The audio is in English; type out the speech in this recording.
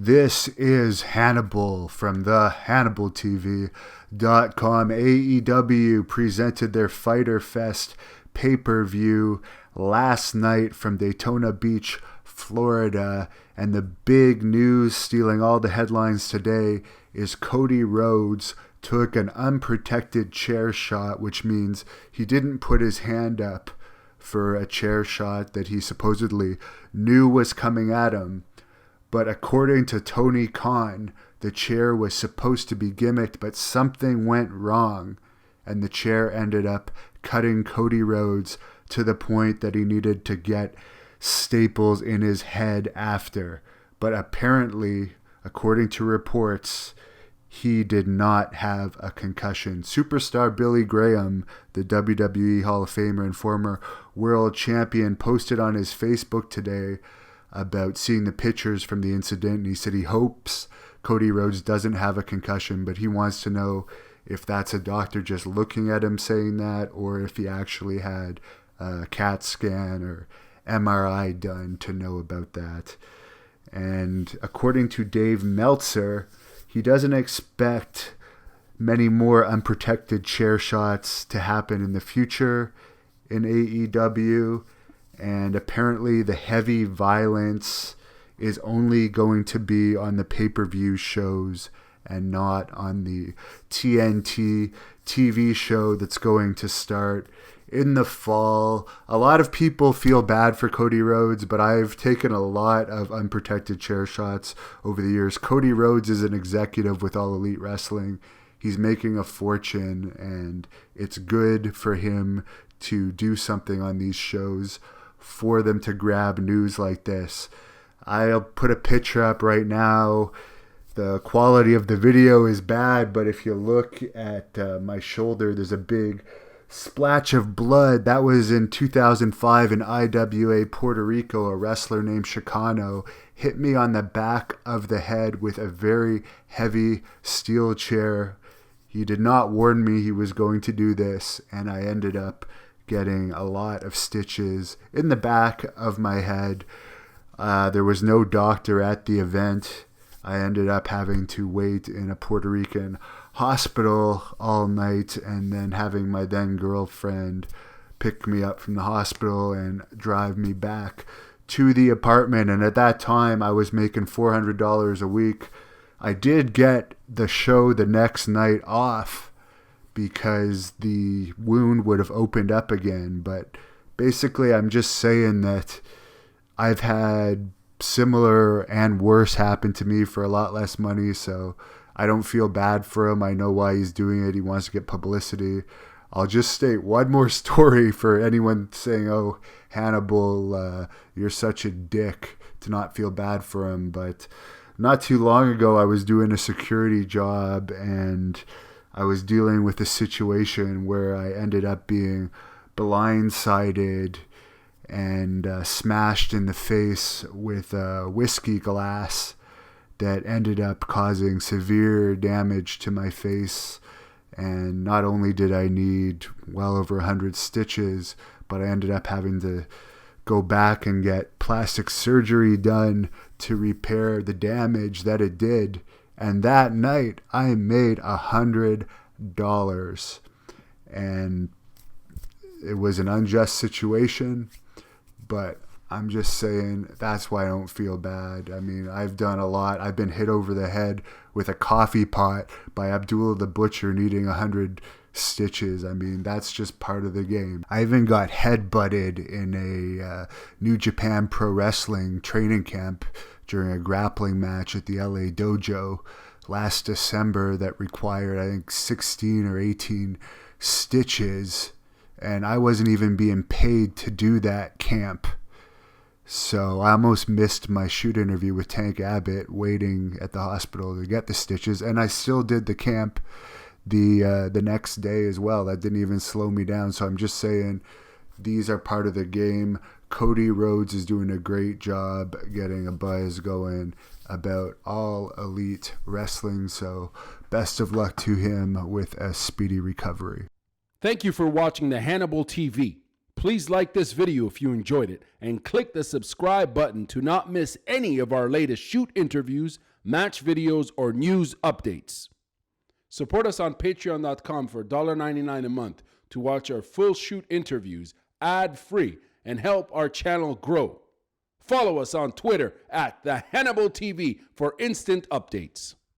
This is Hannibal from the HannibalTV.com. AEW presented their Fyter Fest pay-per-view last night from Daytona Beach, Florida. And the big news stealing all the headlines today is Cody Rhodes took an unprotected chair shot, which means he didn't put his hand up for a chair shot that he supposedly knew was coming at him. But according to Tony Khan, the chair was supposed to be gimmicked, but something went wrong, and the chair ended up cutting Cody Rhodes to the point that he needed to get staples in his head after. But apparently, according to reports, he did not have a concussion. Superstar Billy Graham, the WWE Hall of Famer and former world champion, posted on his Facebook today about seeing the pictures from the incident. And he said he hopes Cody Rhodes doesn't have a concussion, but he wants to know if that's a doctor just looking at him saying that, or if he actually had a CAT scan or MRI done to know about that. And according to Dave Meltzer, he doesn't expect many more unprotected chair shots to happen in the future in AEW. And apparently the heavy violence is only going to be on the pay-per-view shows and not on the TNT TV show that's going to start in the fall. A lot of people feel bad for Cody Rhodes, but I've taken a lot of unprotected chair shots over the years. Cody Rhodes is an executive with All Elite Wrestling. He's making a fortune, and it's good for him to do something on these shows for them to grab news like this. I'll put a picture up right now. The quality of the video is bad, but if you look at my shoulder, there's a big splash of blood. That was in 2005 in IWA Puerto Rico. A wrestler named Chicano hit me on the back of the head with a very heavy steel chair. He did not warn me he was going to do this, and I ended up getting a lot of stitches in the back of my head. There was no doctor at the event. I ended up having to wait in a Puerto Rican hospital all night, and then having my then girlfriend pick me up from the hospital and drive me back to the apartment. And at that time, I was making $400 a week. I did get the show the next night off because the wound would have opened up again. But basically, I'm just saying that I've had similar and worse happen to me for a lot less money, so I don't feel bad for him. I know why he's doing it. He wants to get publicity. I'll just state one more story for anyone saying, oh, Hannibal, you're such a dick, to not feel bad for him. But not too long ago, I was doing a security job, and I was dealing with a situation where I ended up being blindsided and smashed in the face with a whiskey glass that ended up causing severe damage to my face. And not only did I need well over 100 stitches, but I ended up having to go back and get plastic surgery done to repair the damage that it did. And that night I made $100. And it was an unjust situation, but I'm just saying that's why I don't feel bad. I mean, I've done a lot. I've been hit over the head with a coffee pot by Abdullah the Butcher needing 100 stitches. I mean, that's just part of the game. I even got headbutted in a New Japan Pro Wrestling training camp during a grappling match at the LA Dojo last December that required, I think, 16 or 18 stitches. And I wasn't even being paid to do that camp. So I almost missed my shoot interview with Tank Abbott waiting at the hospital to get the stitches. And I still did the camp the next day as well. That didn't even slow me down. So I'm just saying these are part of the game. Cody Rhodes is doing a great job getting a buzz going about All Elite Wrestling. So best of luck to him with a speedy recovery. Thank you for watching the Hannibal TV. Please like this video if you enjoyed it and click the subscribe button to not miss any of our latest shoot interviews, match videos, or news updates. Support us on patreon.com for $1.99 a month to watch our full shoot interviews ad-free and help our channel grow. Follow us on Twitter at the Hannibal TV for instant updates.